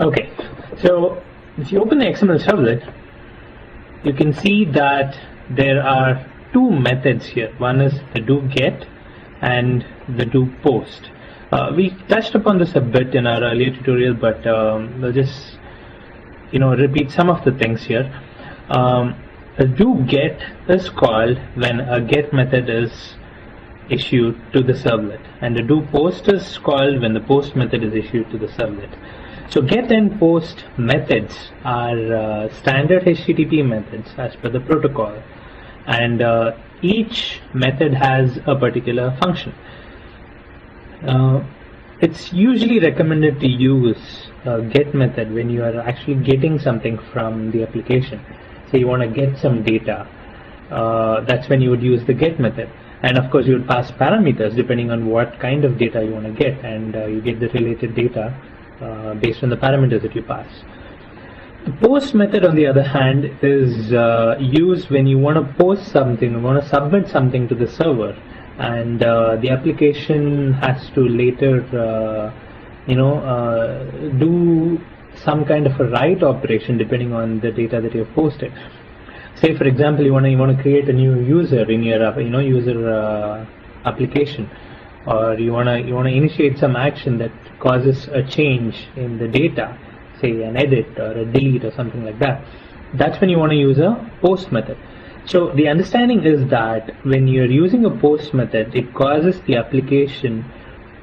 Okay, so if you open the XML servlet, you can see that there are two methods here. One is the doGet and the doPost. We touched upon this a bit in our earlier tutorial, but we'll just repeat some of the things here. The doGet is called when a get method is issued to the servlet, and the doPost is called when the post method is issued to the servlet. So get and post methods are standard HTTP methods as per the protocol, and each method has a particular function. It's usually recommended to use a get method when you are actually getting something from the application. So you want to get some data, that's when you would use the get method. And of course you would pass parameters depending on what kind of data you want to get, and you get the related data based on the parameters that you pass. The post method, on the other hand, is used when you want to post something, you want to submit something to the server, and the application has to later do some kind of a write operation depending on the data that you have posted. Say for example you want to create a new user in your application, or you want to initiate some action that causes a change in the data, say an edit or a delete or something like that. That's when you want to use a post method. So the understanding is that when you're using a post method, it causes the application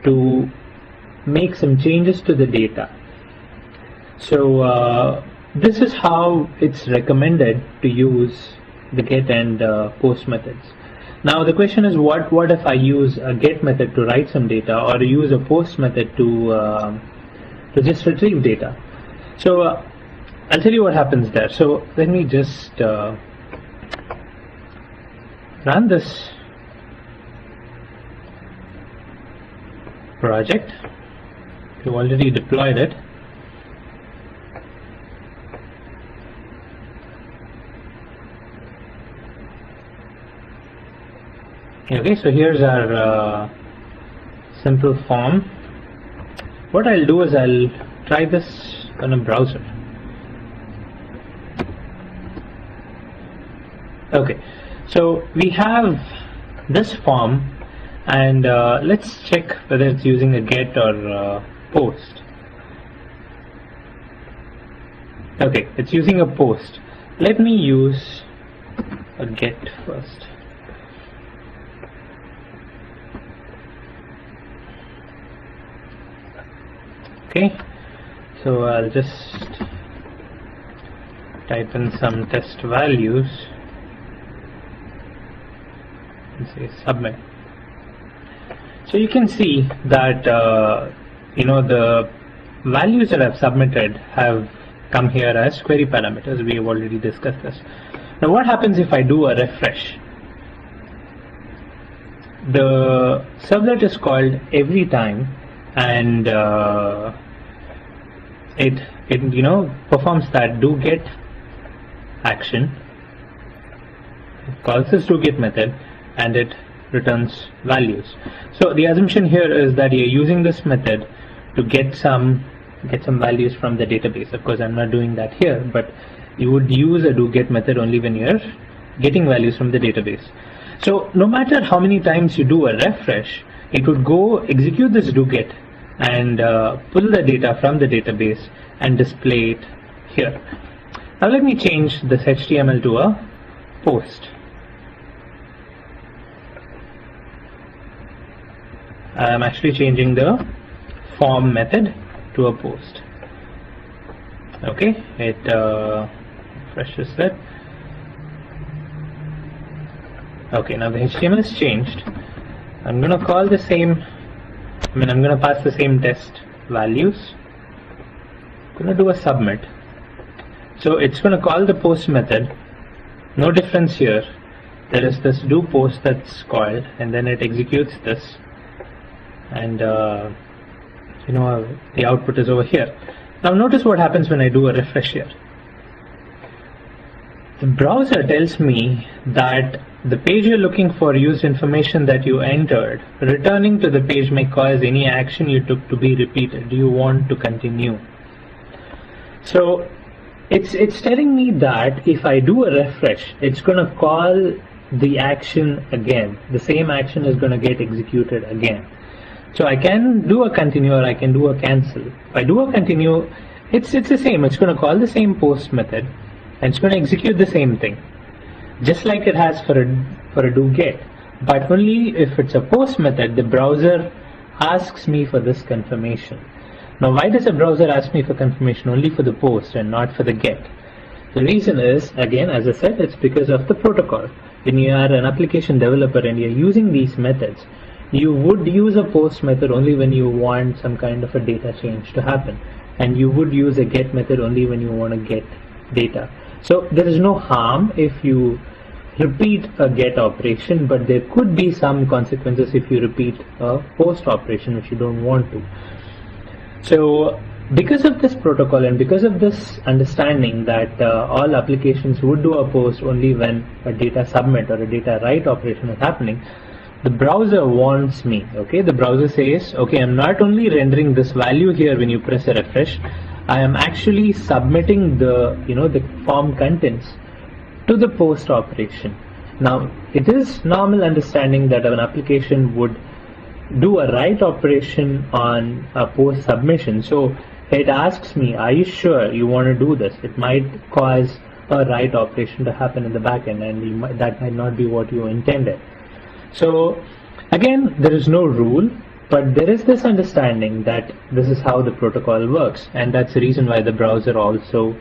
to make some changes to the data. So this is how it's recommended to use the get and post methods. Now the question is, what if I use a get method to write some data, or use a post method to just retrieve data? So I'll tell you what happens there. So let me just run this project. We've already deployed it. Okay, so here's our simple form. What I'll do is I'll try this on a browser. Okay, so we have this form, and let's check whether it's using a get or post. Okay, it's using a post. Let me use a get first. Okay, so I'll just type in some test values and say submit. So you can see that the values that I've submitted have come here as query parameters. We have already discussed this. Now what happens if I do a refresh? The servlet is called every time, and it performs that doGet action. It calls this doGet method, and it returns values. So the assumption here is that you're using this method to get some values from the database. Of course, I'm not doing that here, but you would use a doGet method only when you're getting values from the database. So no matter how many times you do a refresh, it would go execute this doGet and pull the data from the database and display it here. Now let me change this HTML to a post. I'm actually changing the form method to a post. Okay, it refreshes that. Okay, now the HTML is changed. I'm going to call the same, I'm going to pass the same test values. I'm going to do a submit. So it's going to call the post method. No difference here. There is this do post that's called, and then it executes this, and the output is over here. Now notice what happens when I do a refresh here. The browser tells me that the page you're looking for used information that you entered. Returning to the page may cause any action you took to be repeated. Do you want to continue? So it's telling me that if I do a refresh, it's going to call the action again. The same action is going to get executed again. So I can do a continue or I can do a cancel. If I do a continue, it's the same. It's going to call the same post method and it's going to execute the same thing, just like it has for a do get. But only if it's a post method, the browser asks me for this confirmation. Now, why does a browser ask me for confirmation only for the post and not for the get? The reason is, again, as I said, it's because of the protocol. When you are an application developer and you're using these methods, you would use a post method only when you want some kind of a data change to happen, and you would use a get method only when you want to get data. So there is no harm if you repeat a get operation, but there could be some consequences if you repeat a post operation which you don't want to. So because of this protocol and because of this understanding that all applications would do a post only when a data submit or a data write operation is happening, the browser wants me, okay? The browser says, okay, I'm not only rendering this value here when you press a refresh, I am actually submitting the, the form contents to the post operation. Now, it is normal understanding that an application would do a write operation on a post submission. So it asks me, are you sure you want to do this? It might cause a write operation to happen in the backend, and that might not be what you intended. So again, there is no rule, but there is this understanding that this is how the protocol works, and that's the reason why the browser also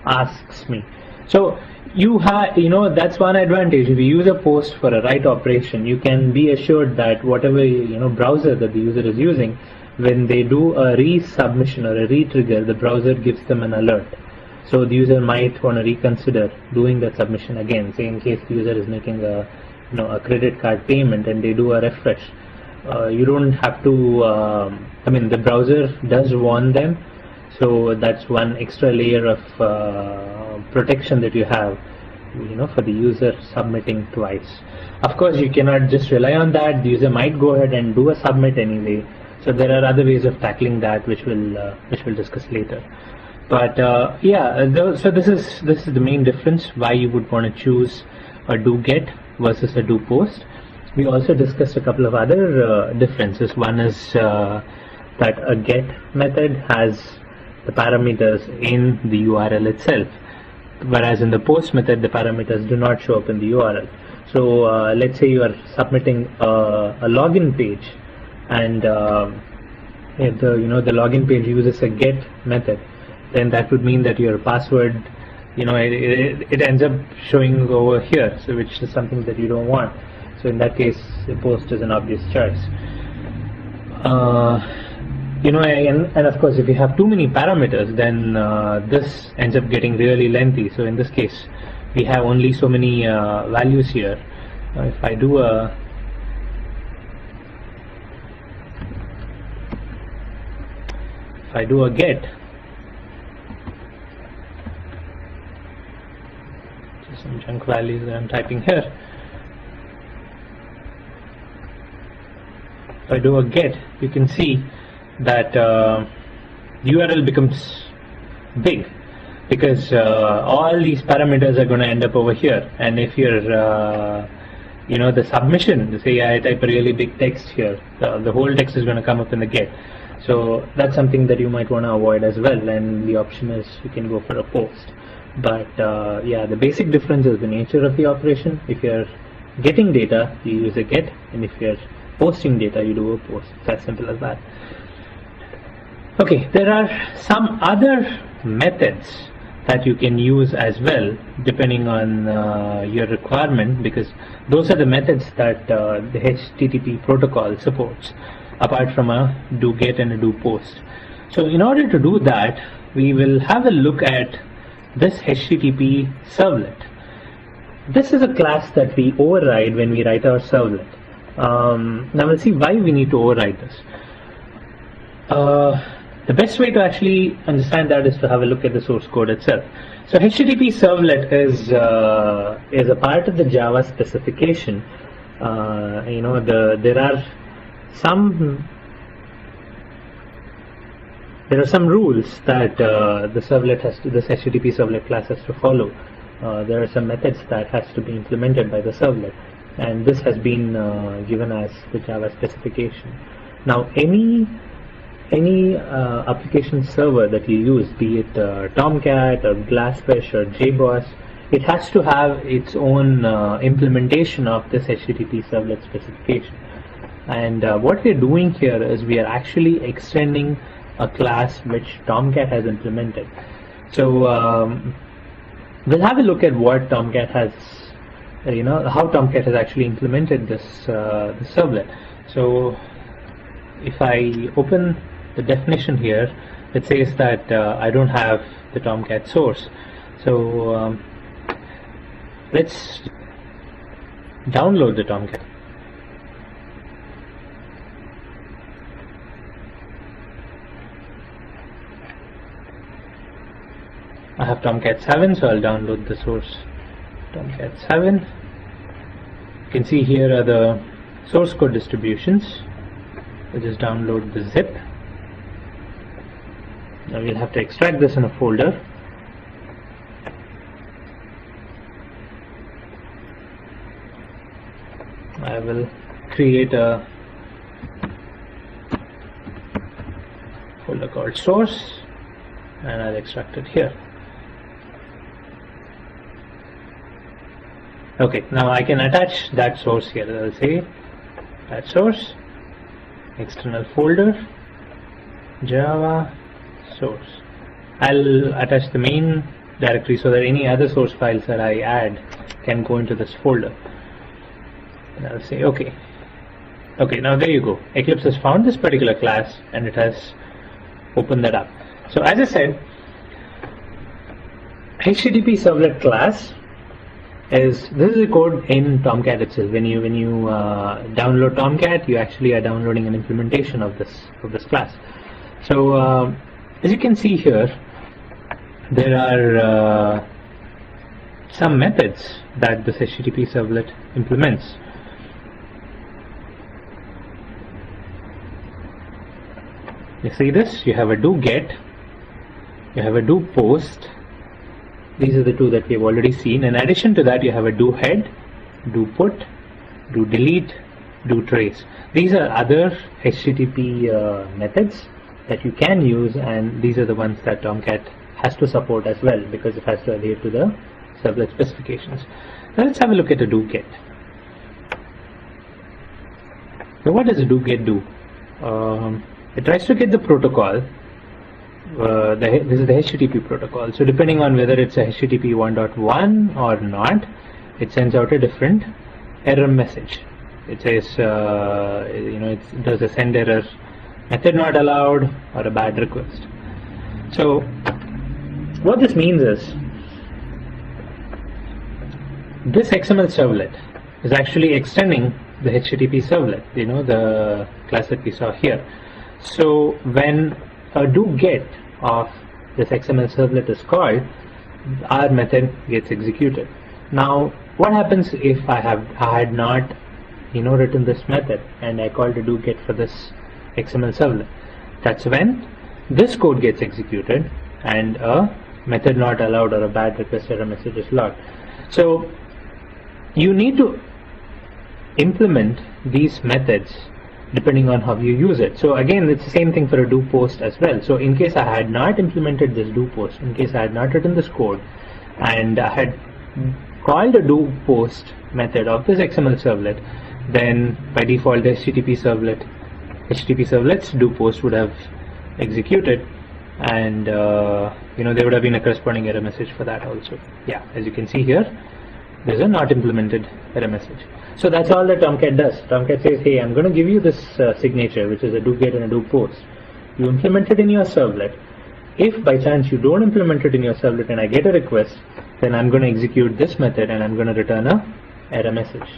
asks me. So you have, that's one advantage. If you use a post for a write operation, you can be assured that whatever browser that the user is using, when they do a resubmission or a retrigger, the browser gives them an alert. So the user might want to reconsider doing that submission again, say in case the user is making a credit card payment and they do a refresh. You don't have to, the browser does warn them, so that's one extra layer of protection that you have, for the user submitting twice. Of course, you cannot just rely on that. The user might go ahead and do a submit anyway. So there are other ways of tackling that, which we'll discuss later. But so this is the main difference why you would want to choose a do get versus a do post. We also discussed a couple of other differences. One is that a get method has the parameters in the URL itself, whereas in the post method the parameters do not show up in the URL. So let's say you are submitting a login page, and if the login page uses a get method, then that would mean that your password, it ends up showing over here, so which is something that you don't want. So in that case, the post is an obvious choice. And of course, if you have too many parameters, then this ends up getting really lengthy. So in this case, we have only so many values here. If I do a get, just some junk values that I'm typing here. If I do a get, you can see that URL becomes big, because all these parameters are going to end up over here. And if you're the submission, say I type a really big text here, the whole text is going to come up in the get. So that's something that you might want to avoid as well, and the option is you can go for a post. But the basic difference is the nature of the operation. If you're getting data, you use a get, and if you're posting data, you do a post. It's as simple as that. Okay, there are some other methods that you can use as well, depending on your requirement, because those are the methods that the HTTP protocol supports, apart from a do get and a do post. So in order to do that, we will have a look at this HTTP servlet. This is a class that we override when we write our servlet. Now we'll see why we need to override this. The best way to actually understand that is to have a look at the source code itself. So HTTP servlet is a part of the Java specification. There there are some rules that this HTTP servlet class has to follow. There are some methods that has to be implemented by the servlet, and this has been given as the Java specification. Now, any application server that you use, be it Tomcat or Glassfish or JBoss, it has to have its own implementation of this HTTP servlet specification. And what we're doing here is we are actually extending a class which Tomcat has implemented. So we'll have a look at what Tomcat has, how Tomcat has actually implemented this servlet. So if I open the definition here, it says that I don't have the Tomcat source. So let's download the Tomcat. I have Tomcat 7, so I'll download the source Tomcat 7. You can see here are the source code distributions. We'll just download the zip. Now we'll have to extract this in a folder. I will create a folder called source, and I'll extract it here. Okay, now I can attach that source here. I'll say that source, external folder, Java source. I'll attach the main directory so that any other source files that I add can go into this folder. And I'll say okay. Okay, now there you go. Eclipse has found this particular class and it has opened that up. So as I said, HTTP servlet class this is the code in Tomcat itself. When you download Tomcat, you actually are downloading an implementation of this class. So as you can see here, there are some methods that this HTTP servlet implements. You see this? You have a do get, you have a do post. These are the two that we have already seen. In addition to that, you have a do head, do put, do delete, do trace. These are other HTTP methods that you can use, and these are the ones that Tomcat has to support as well because it has to adhere to the servlet specifications. Now let's have a look at the do get. So what does a do get do? It tries to get the protocol. This is the HTTP protocol. So depending on whether it's a HTTP 1.1 or not, it sends out a different error message. It says, it does a send error, method not allowed, or a bad request. So what this means is this XML servlet is actually extending the HTTP servlet, the class that we saw here. So when a do get of this XML servlet is called, our method gets executed. Now what happens if I had not written this method and I called a do get for this XML servlet? That's when this code gets executed and a method not allowed or a bad request error message is logged. So you need to implement these methods depending on how you use it. So again, it's the same thing for a do post as well. So in case I had not implemented this do post, in case I had not written this code and I had called a do post method of this XML servlet, then by default the HTTP servlet's do post would have executed, and there would have been a corresponding error message for that also. Yeah, as you can see here, there's a not implemented error message. So that's all that Tomcat does. Tomcat says, hey, I'm going to give you this signature, which is a do get and a do post. You implement it in your servlet. If by chance you don't implement it in your servlet and I get a request, then I'm going to execute this method and I'm going to return a error message.